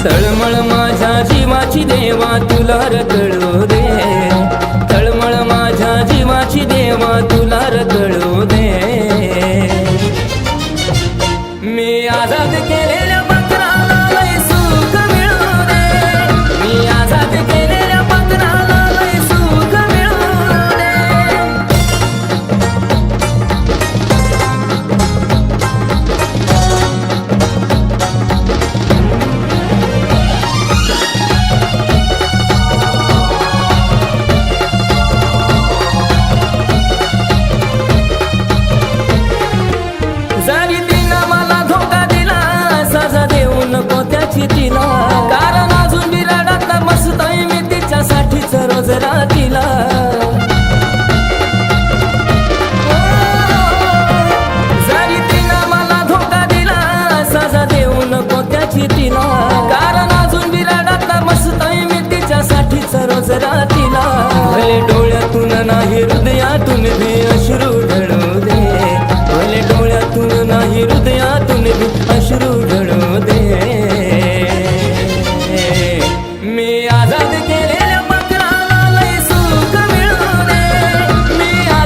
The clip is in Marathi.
तळमळ माझ्या जीवाची देवा तुला रगळू दे, तळमळ माझ्या जीवाची देवा तुला रगळू दे। मी आजाद केलेल्या पाखराला लय सुख मिळू दे, मी आजाद केलेल्या पाखराला लय सुख मिळू दे। जरी तिनं मला धोका दिला, सजा देऊ नको त्याची तिला, कारण अजून बिराडात मस्त मी तिच्यासाठीच रोज रातीला।